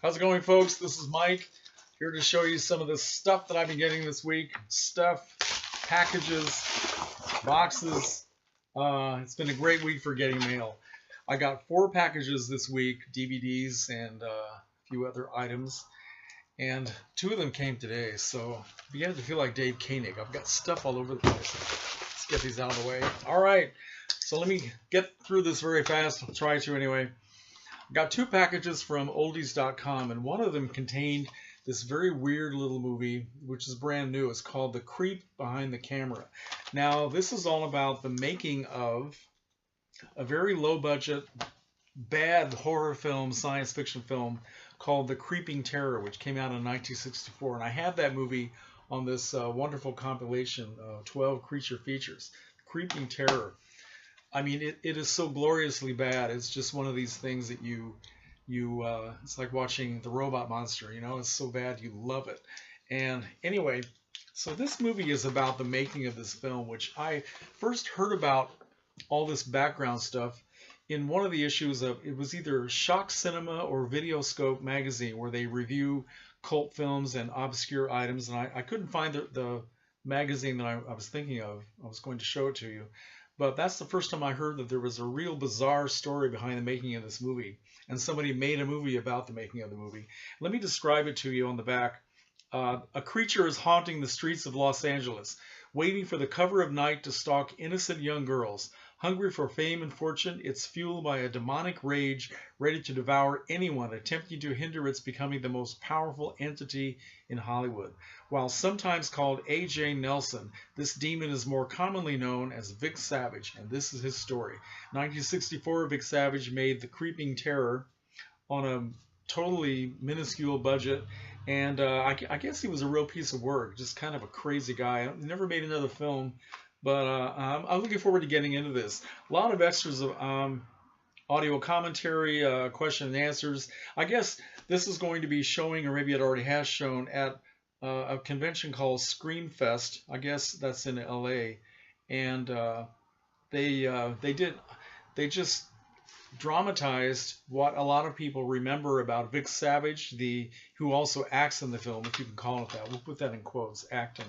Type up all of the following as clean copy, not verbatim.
How's it going, folks? This is Mike, here to show you some of the stuff that I've been getting this week. Stuff, packages, boxes. It's been a great week for getting mail. I got 4 packages this week, DVDs and a few other items. And 2 of them came today, so I'm beginning to feel like Dave Koenig. I've got stuff all over the place. Let's get these out of the way. All right, so let me get through this very fast. I'll try to anyway. I got 2 packages from Oldies.com, and one of them contained this very weird little movie, which is brand new. It's called The Creep Behind the Camera. Now, this is all about the making of a very low-budget, bad horror film, science fiction film called The Creeping Terror, which came out in 1964. And I have that movie on this wonderful compilation of 12 creature features. Creeping Terror. I mean, it is so gloriously bad. It's just one of these things that it's like watching The Robot Monster, you know? It's so bad you love it. And anyway, so this movie is about the making of this film, which I first heard about all this background stuff in one of the issues of, it was either Shock Cinema or Videoscope magazine, where they review cult films and obscure items. And I couldn't find the magazine that I was thinking of. I was going to show it to you. But that's the first time I heard that there was a real bizarre story behind the making of this movie. And somebody made a movie about the making of the movie. Let me describe it to you on the back. A creature is haunting the streets of Los Angeles, waiting for the cover of night to stalk innocent young girls. Hungry for fame and fortune, it's fueled by a demonic rage, ready to devour anyone attempting to hinder its becoming the most powerful entity in Hollywood. While sometimes called A.J. Nelson, this demon is more commonly known as Vic Savage, and this is his story. 1964, Vic Savage made The Creeping Terror on a totally minuscule budget, and I guess he was a real piece of work, just kind of a crazy guy. He never made another film. But I'm looking forward to getting into this. A lot of extras of audio commentary, question and answers. I guess this is going to be showing, or maybe it already has shown, at a convention called Screamfest. I guess that's in LA. And they just dramatized what a lot of people remember about Vic Savage, who also acts in the film, if you can call it that. We'll put that in quotes, acting.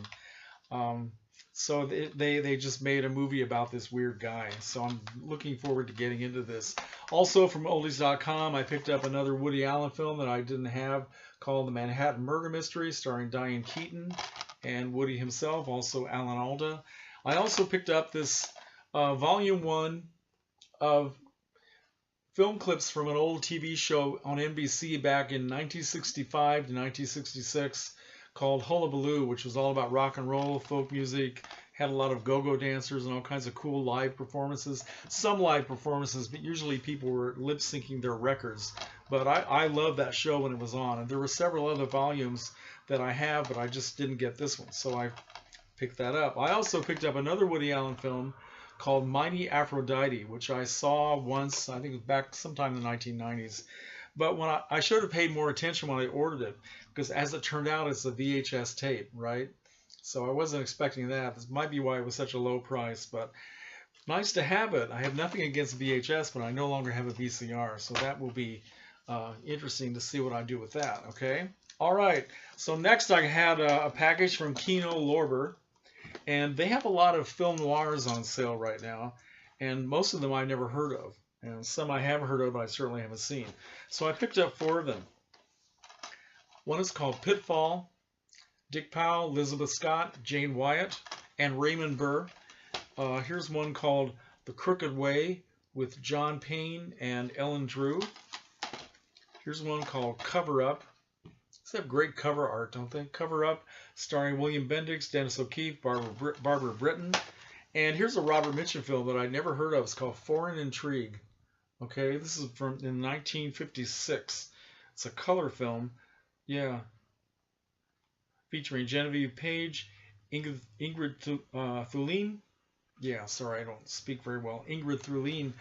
So they just made a movie about this weird guy. So I'm looking forward to getting into this. Also from Oldies.com, I picked up another Woody Allen film that I didn't have, called The Manhattan Murder Mystery, starring Diane Keaton and Woody himself, also Alan Alda. I also picked up this Volume 1 of film clips from an old TV show on NBC back in 1965 to 1966. Called Hullabaloo, which was all about rock and roll, folk music, had a lot of go-go dancers and all kinds of cool live performances. Some live performances, but usually people were lip-syncing their records. But I loved that show when it was on, and there were several other volumes that I have, but I just didn't get this one, so I picked that up. I also picked up another Woody Allen film called Mighty Aphrodite, which I saw once, I think it was back sometime in the 1990s. But when I should have paid more attention when I ordered it, because as it turned out, it's a VHS tape, right? So I wasn't expecting that. This might be why it was such a low price, but nice to have it. I have nothing against VHS, but I no longer have a VCR, so that will be interesting to see what I do with that, okay? All right, so next I had a package from Kino Lorber, and they have a lot of film noirs on sale right now, and most of them I've never heard of. And some I have heard of, but I certainly haven't seen. So I picked up 4 of them. One is called Pitfall. Dick Powell, Elizabeth Scott, Jane Wyatt, and Raymond Burr. Here's one called The Crooked Way with John Payne and Ellen Drew. Here's one called Cover Up. They have great cover art, don't they? Cover Up, starring William Bendix, Dennis O'Keefe, Barbara Britton. And here's a Robert Mitchum film that I'd never heard of. It's called Foreign Intrigue. Okay, this is from in 1956. It's a color film. Yeah. Featuring Genevieve Page, Ingrid Thulin. Yeah, sorry, I don't speak very well. Ingrid Thulin,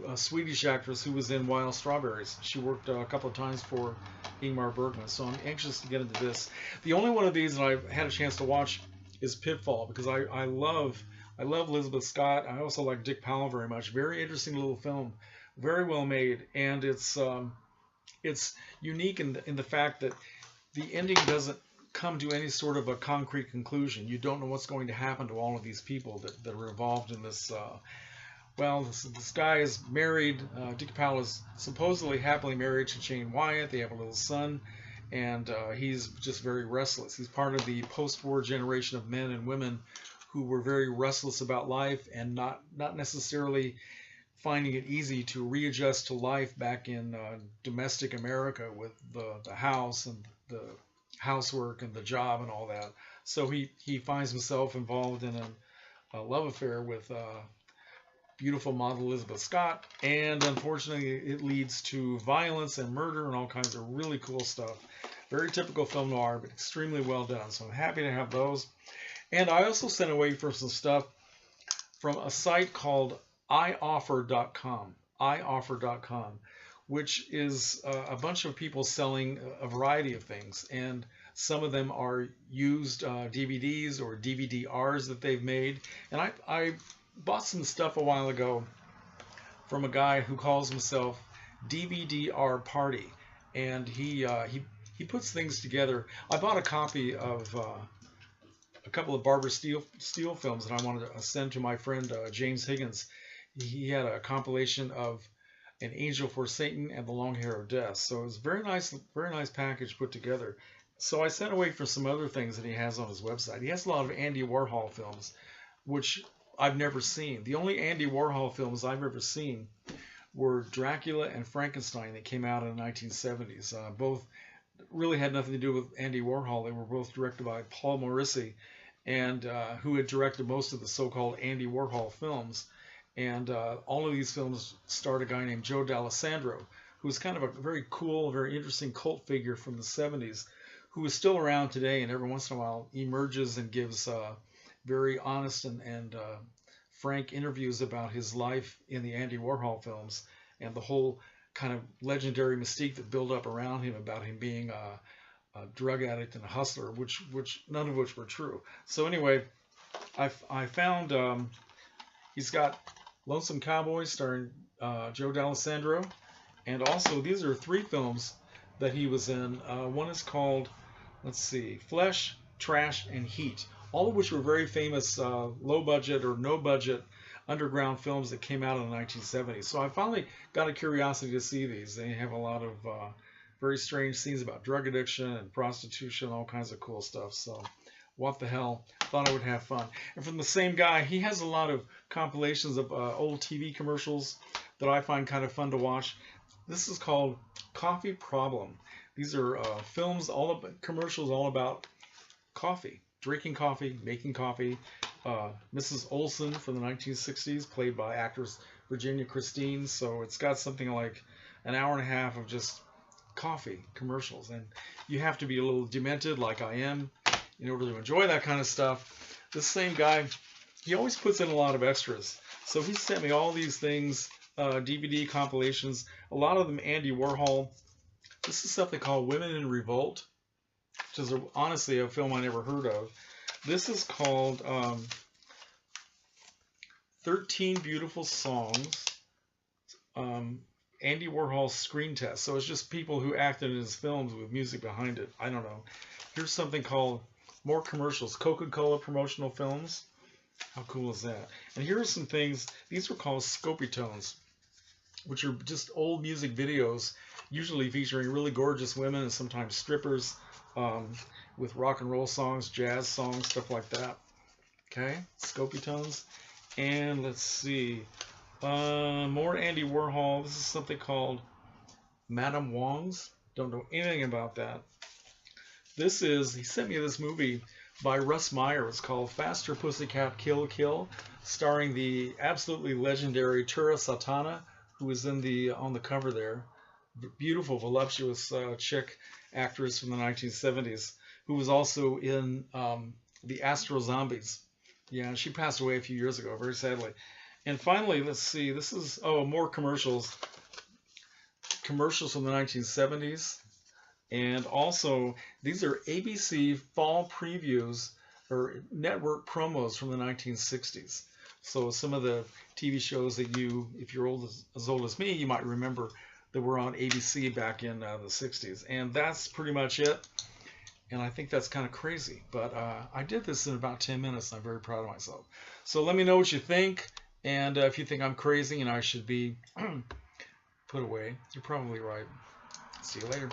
a Swedish actress who was in Wild Strawberries. She worked a couple of times for Ingmar Bergman, so I'm anxious to get into this. The only one of these that I've had a chance to watch is Pitfall, because I love Elizabeth Scott. I also like Dick Powell very much. Very interesting little film. Very well made, and it's It's unique in the fact that the ending doesn't come to any sort of a concrete conclusion. You don't know what's going to happen to all of these people that are involved in this. Well, this guy is married. Dick Powell is supposedly happily married to Jane Wyatt. They have a little son, and he's just very restless. He's part of the post-war generation of men and women who were very restless about life and not necessarily finding it easy to readjust to life back in domestic America with the house and the housework and the job and all that. So he finds himself involved in a love affair with beautiful model Elizabeth Scott, and unfortunately it leads to violence and murder and all kinds of really cool stuff. Very typical film noir, but extremely well done. So I'm happy to have those. And I also sent away for some stuff from a site called ioffer.com, ioffer.com, which is a bunch of people selling a variety of things, and some of them are used DVDs or DVD-Rs that they've made. And I bought some stuff a while ago from a guy who calls himself DVD-R Party, and he puts things together. I bought a copy of a couple of Barbara Steele films that I wanted to send to my friend James Higgins. He had a compilation of An Angel for Satan and The Long Hair of Death. So it was very nice package put together. So I sent away for some other things that he has on his website. He has a lot of Andy Warhol films, which I've never seen. The only Andy Warhol films I've ever seen were Dracula and Frankenstein that came out in the 1970s. Both really had nothing to do with Andy Warhol. They were both directed by Paul Morrissey, and who had directed most of the so-called Andy Warhol films. And all of these films starred a guy named Joe D'Alessandro, who was kind of a very cool, very interesting cult figure from the 70s, who is still around today and every once in a while emerges and gives very honest and frank interviews about his life in the Andy Warhol films and the whole kind of legendary mystique that built up around him about him being a drug addict and a hustler, which none of which were true. So anyway, I found he's got Lonesome Cowboy starring Joe D'Alessandro, and also these are 3 films that he was in. One is called, let's see, Flesh, Trash, and Heat, all of which were very famous low budget or no budget underground films that came out in the 1970s. So I finally got a curiosity to see these. They have a lot of very strange scenes about drug addiction and prostitution, all kinds of cool stuff. So what the hell, thought I would have fun. And from the same guy, he has a lot of compilations of old TV commercials that I find kind of fun to watch. This is called Coffee Problem. These are commercials all about coffee, drinking coffee, making coffee. Mrs. Olson from the 1960s, played by actress Virginia Christine. So it's got something like an hour and a half of just coffee commercials, and you have to be a little demented like I am in order to enjoy that kind of stuff. This same guy, he always puts in a lot of extras. So he sent me all these things, DVD compilations, a lot of them Andy Warhol. This is stuff they call Women in Revolt, which is honestly a film I never heard of. This is called 13 Beautiful Songs, Andy Warhol's Screen Test. So it's just people who acted in his films with music behind it. I don't know. Here's something called More Commercials, Coca-Cola promotional films. How cool is that? And here are some things. These are called Scopitones, which are just old music videos, usually featuring really gorgeous women and sometimes strippers, with rock and roll songs, jazz songs, stuff like that. Okay, Scopitones. And let's see, more Andy Warhol. This is something called Madame Wong's. Don't know anything about that. He sent me this movie by Russ Meyer. It's called Faster Pussycat Kill Kill, starring the absolutely legendary Tura Satana, who is on the cover there. Beautiful, voluptuous chick actress from the 1970s, who was also in the Astro Zombies. Yeah, she passed away a few years ago, very sadly. And finally, let's see, this is, more commercials. Commercials from the 1970s. And also, these are ABC fall previews or network promos from the 1960s. So some of the TV shows that you, if you're as old as me, you might remember that were on ABC back in the 60s. And that's pretty much it. And I think that's kind of crazy. But I did this in about 10 minutes, and I'm very proud of myself. So let me know what you think. And if you think I'm crazy and I should be put away, you're probably right. See you later.